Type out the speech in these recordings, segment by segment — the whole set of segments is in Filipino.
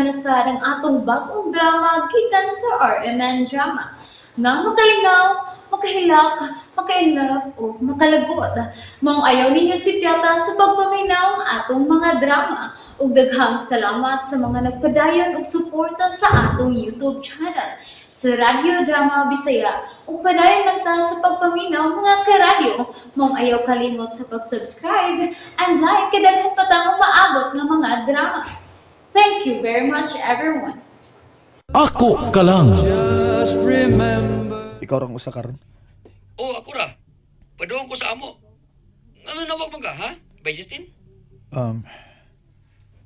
na sa ng atong bagong drama gikan sa RMN Drama. Nga makalingaw, makahilak, maka-inlove o makalagot. Mong ayaw ninyo si Piata sa pagpaminaw ang atong mga drama. Ug daghang salamat sa mga nagpadayon ug suporta sa atong YouTube channel sa Radio Drama Bisaya. Ug padayon lang ta sa pagpaminaw mga karadyo. Mong ayaw kalimot sa pag-subscribe and like kadaghan pa ta maabot ng mga drama. Thank you very much everyone. Ako ka lang. Just remember. Ikaw rang usa karon. Oh, ako ra. Paduong ko sa amo. Ano nawag mo ka, ha? Bay Justin?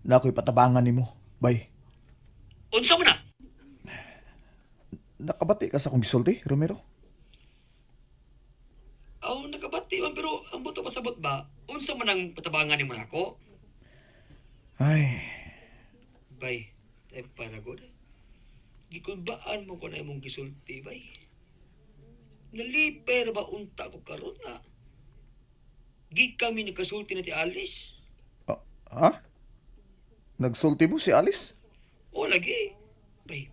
Na ako'y patabangan nimo. Bay. Unsa mo na? Nakabati ka sa akong gisulti, Romero? Aw, nakabati man pero ang buto pasabot ba? Unsa man ang patabangan nimo nako? Ay, Bay, tay para god. Gikulbaan mo ko na imong gisulti, bay. Naliper ba unta ko karon na? Gi kami ni kasulti na ti Alice. ha? Nagsulti mo si Alice? O lagi. Bay,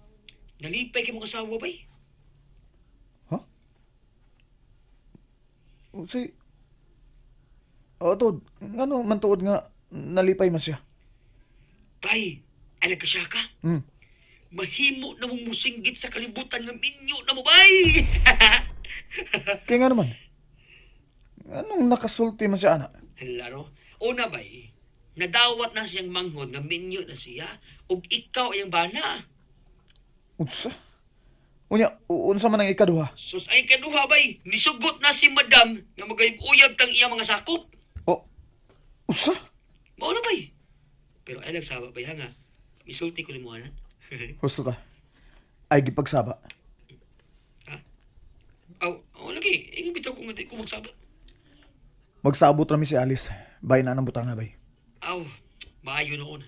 nalipay kay mong asawa, bay. Si... Tod, ano man tuod nga nalipay man siya? Bay, ay nagkasya ka? Hmm. Mahimo na mong musinggit sa kalibutan ng minyo na mo, bay! Kaya nga naman. Anong nakasulti man siya, anak? Laro, una bay, nadawat na siyang manghod nga minyo na siya, ug ikaw ay ang bana. Unsa? Unya, unsa man ang ikaduha? Sus ay kaduha bay, nisugot na si madam nga magayub-uyab tang iya mga sakop. Oh, unsa? Mao na bay. Pero ay nagsaba bay ha nga, isulti ko limuanan. Husto ka. Ay, gipagsaba. Aw, lagi, ingin bitaw ko nga di ko magsaba. Magsabot rami si Alice. Bay na ng butanga, bay. Aw, maayo noon.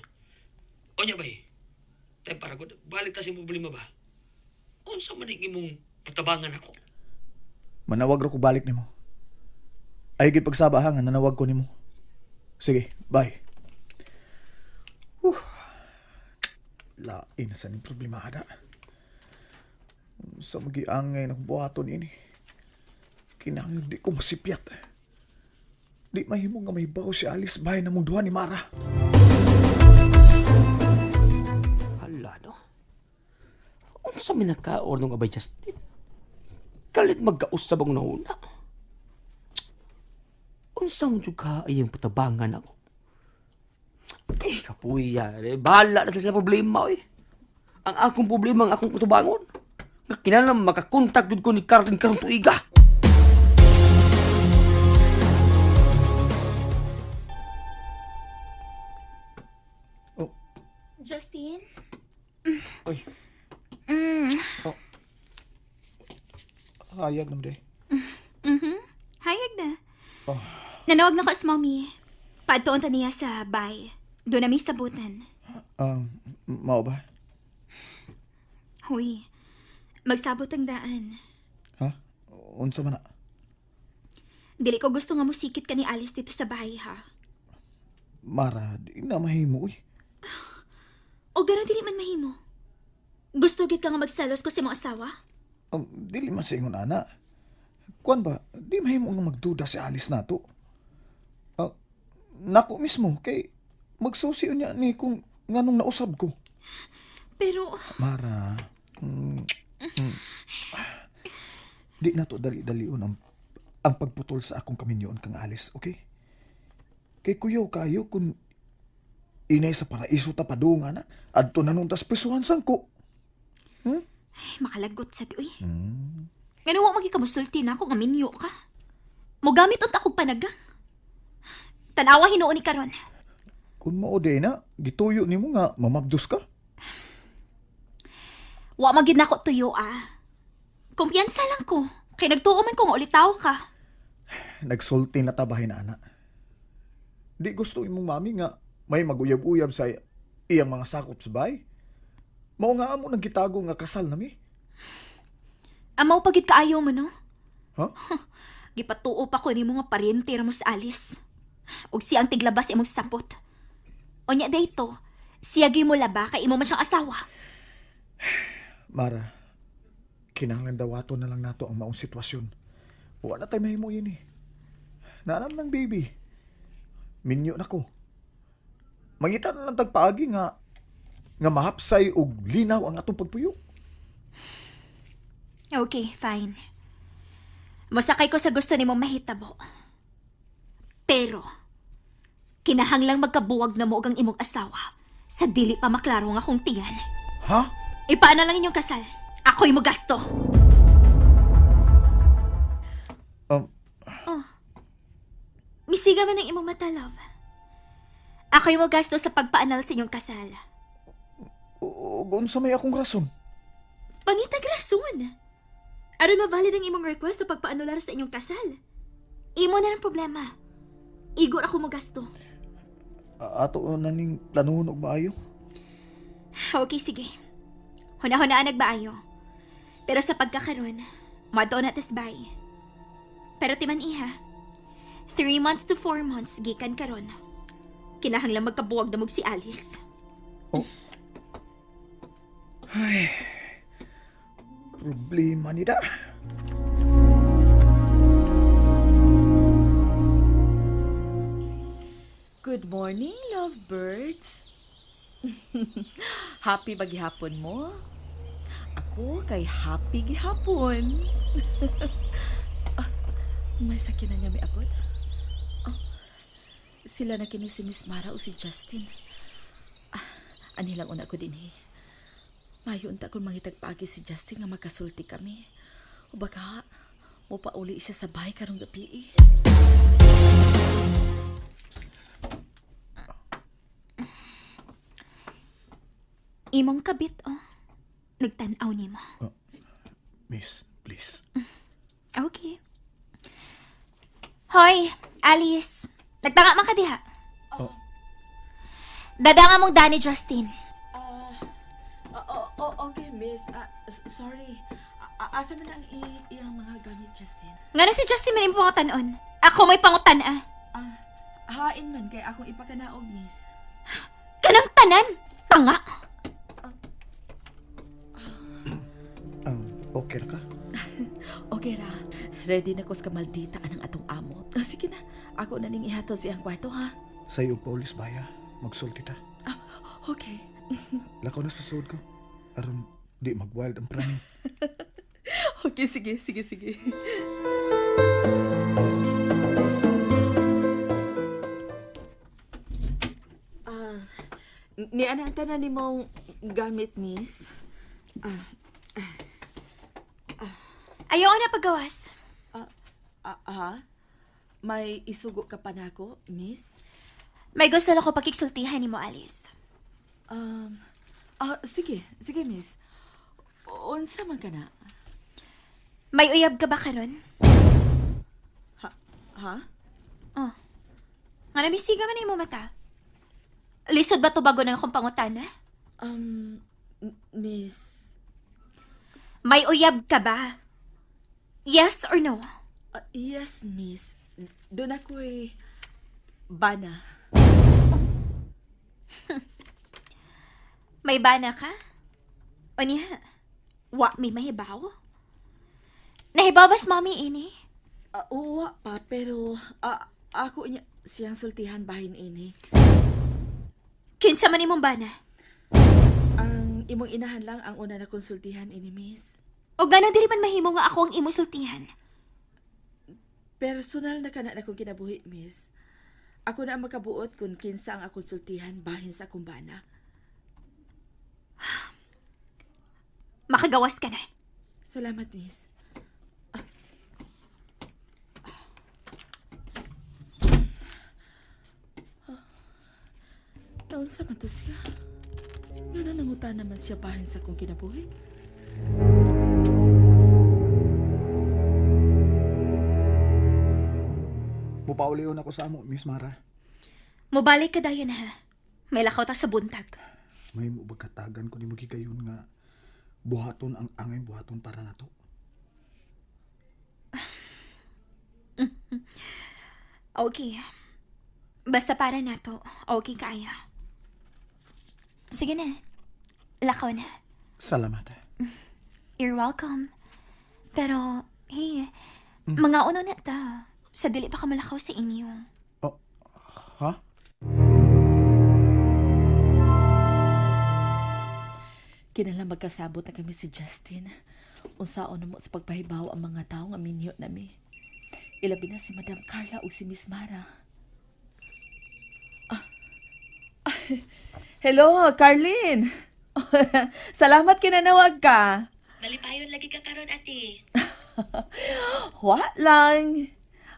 Onya bay, tayo para ko, balik ta si problema ba? Unsa man ang imong patabangan ako? Manawag ra ko balik nimo. Ay, gipagsaba ha nga, nanawag ko nimo. Sige, bye. Lain sa ning problemada. Sa magiangay nagbuhaton ini. Kinahanglan di ko masipyat. Di mahimo nga mahibaw si Alice bahay na mong duha ni Mara. Hala, no? Unsa man nagkaor nung abay Justin? Kalit magkausab ang nauna. Unsa mo juga ay yung patabangan ako? Kapuya, bahala na sila problema, eh. Ang akong problema, ang akong patabangon. Kinahanglan makakontak jud ko ni Carlin karong tuiga. Justin? Ay, hayag naman day. Hayag na. Oh. Nanawag na ko sa mommy. Paadtoon ta niya sa bay. Doon namin sabutan. Mao ba? Huy, magsabot ang daan. Ha? Unsa man na? Dili ko gusto nga musikit ka ni Alice dito sa bahay, ha? Mara, di na mahimo, uy. O gano'n dili man mahimo. Gusto gid ka nga magsalos ko sa mga asawa? Dili man sa ingon, ana. Kuan ba, di mahimo nga magduda si Alice nato. Nako mismo, kay magsusi niya ni kung nganong nausab ko. Pero, Mara, di na to dali-dalion ang pagputol sa akong kaminyoon kang Alice, okay? Kay kuyaw kayo kung inay sa paraiso ta padungan na, adto na nung tas prisuhan sangko. makalagot sa uy. Ngano mo magikamusulti na ako nga minyo ka. Mogamit ut akong panagang. Tanawa hinuon ni karon. Kung mao day na, gituyo nimo nga mamabdos ka. Wa magid nako tuyo Kumpiyansa lang ko. Kay nagtuo man ko nga ulitaw ka. Nagsulti na tabahin na ana. Di gusto imong mami nga may maguyab-uyab sa iyang mga sakop sa bay. Mao nga amo nang gitago nga kasal nami. Amaw pagit kaayo mo no? Ha? Gipatuo pa ko ni mga paryente ra mo sa Alice. Og siyang tiglabas imong sapot. O nya dayto, Siyagi mo laba kay imo man siyang asawa. Mara, kinahanglan dawato na lang nato ang maong sitwasyon. Wala tayo mahimo yun eh. Naanam ng baby. Minyo na ko. Mangita na lang tagpaagi nga mahapsay og linaw ang atong pagpuyo. Okay, fine. Mosakay ko sa gusto nimong mahitabo. Pero, kinahanglang magkabuwag na mo ang imong asawa sa dili pa maklaro nga kung tiyan. Ha? Ipaana lang inyong kasal. Ako'y mo gasto. Oh. Misiga man ang imong mata, love. Ako'y mo gasto sa pagpaanal sa inyong kasal. Unsa may akong rason? Pangitag rason. Aron mabalid ang imong request sa pagpaanular sa inyong kasal. Imo na lang problema. Igor ako mo gasto. Ato na ning planuhon og maayo. Okay, sige. Huna-hunaan nagbaayo. Pero sa pagkakaroon, mato na tisbay. Pero timan iha, 3 months to 4 months gikan karon. Kinahanglang magkabuwag na mog si Alice. Ay, problema ni da. Good morning, lovebirds. Happy ba gihapon mo? Ako kay happy gihapon. May sakyan na niya may abot. Sila na kini si Miss Mara o si Justin. Anilang una ko din eh. Mayo unta kung mangitag paagi si Justin nga magkasulti kami. O baka, mupauli siya sa bahay karong gabi eh. Imong kabit, oh. Nagtanaw ni mo. Miss, please. Okay. Hoy, Alice. Nagtanga man ka diha. Oh. Dadanga mong Danny Justin. Okay, miss. Sorry. Asa man ang iyang mga gamit, Justin? Ngano si Justin man imong pangutanon? Ako may pangutan, ah. Hain man kay akong ipakanaog, miss. Kanang tanan? Tanga. Okay na ka? Okay ra. Ready na ko sa kamaldita anang atong amo. Sige na. Ako na ning ihatod siyang kwarto, ha? Sa'yo, Paulis Baya. Magsulti ta. Okay. Lakaw na sa suod ko. Aron, di mag-wild ang prangin. Okay, sige. Ni anang tanan ni mong gamit, miss? Ayaw na paggawas. May isugo ka pa nako, miss? May gusto na ko pakiksultihan ni mo, Alice. Sige, miss. Unsa man ka na? May uyab ka ba karon? Ha? Oh. Nga namisiga man mo mata. Lisod ba to bago na akong pangutana? Miss... May uyab ka ba? Yes or no? Yes, miss. Doon ako'y bana. May bana ka? O niya? Wa may mahibaw? Nahibabas mami ini? Uwa pa, pero ako niya siyang sultihan bahin ini. Kinsa man imong bana? Ang imong inahan lang ang una na konsultihan ini, miss. O gano'n dili man mahimo nga ako ang imo sultihan? Personal na kana akong kinabuhi, miss. Ako na ang makabuot kung kinsa ang akong sultihan bahin sa akong bana. Makagawas ka na. Salamat, miss. Naunsa man to siya? Nga nanangutan naman siya bahin sa akong kinabuhi. Mupaulion ako sa amo, Miss Mara. Mubalik ka dayon ha. May lakaw ta sa buntag. May mubagkatagan ko ni mo gigayon nga buhaton ang angay buhaton para nato. Okay. Basta para nato, okay kaya. Sige na. Lakaw na. Salamat. You're welcome. Pero, hey, mga uno na ta. Sa dili pa ka malakaw sa inyo. Oh, ha? Kinala magkasabot na kami si Justin. Unsaon na mo sa pagpahibaw ang mga tao nga minyo nami. Ilabi na si Madam Carla o si Miss Mara. Hello, Carlin. Salamat kinanawag ka. Malipayon lagi ka karon ate. Wa lang.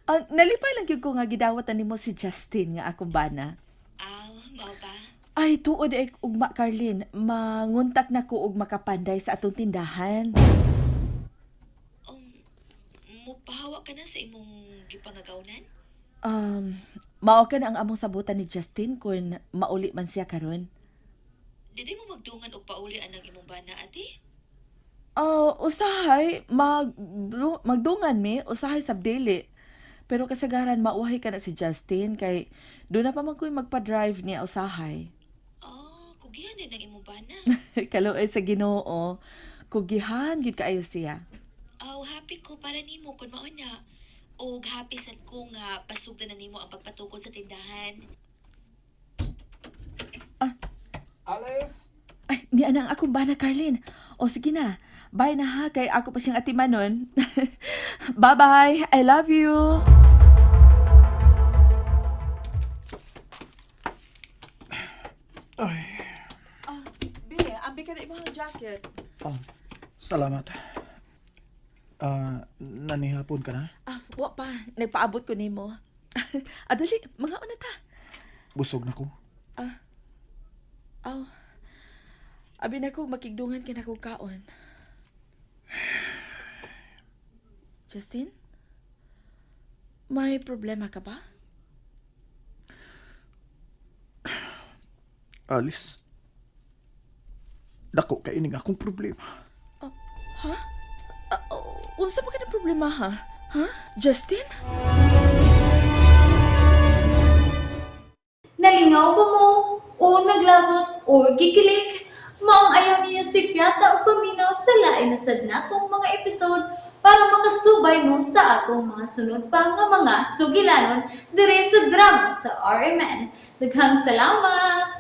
Nalipay lang yun ko nga gidawatan nimo si Justin nga akong bana. Aw, mao ba? Ay, tuod ugma, Carlin. Manguntak na ko og makapanday sa atong tindahan. Mupahawa ka na sa imong gipangagawnan? Mao ka na ang among sabutan ni Justin kung mauli man siya karon. Dili mo magdungan og pauli anang imong bana ate? Usahay, magdungan mi, usahay sabdili. Pero kasagaran mauhay ka na si Justin kay doon na pa man ko'y magpa-drive niya usahay. Kugihan din ang imong bana. Kaluoy sa Ginoo, kugihan gid kaayo siya. Happy ko para nimo kun mao na. Og happy sad ko nga pasugdan na nimo ang pagpatukod sa tindahan. Alice? Ay, ni anang akong bana, Carlin. O sige na, bye na ha, kay ako pa siyang atimanon. Bye-bye, I love you. Ay, Be, ambi ka na imong jacket. salamat. Nanihapon ka na? Wa pa, nagpaabot ko nimo. Adali, mga una ta. Busog na ko. Abi na ko makigdungan ka na kong kaon. Justin? May problema ka ba? Alice, dako ka ining akong problema. Ha? Unsa ba ka na problema, ha? Ha? Justin? Nalingaw ba mo? O naglagot? O gikilig? Maong ayaw niyo si Piata o paminaw sa lain na sad natong mga episode para makasubay mo sa atong mga sunod pa nga mga sugilanon dire sa drama sa RMN. Daghang salamat!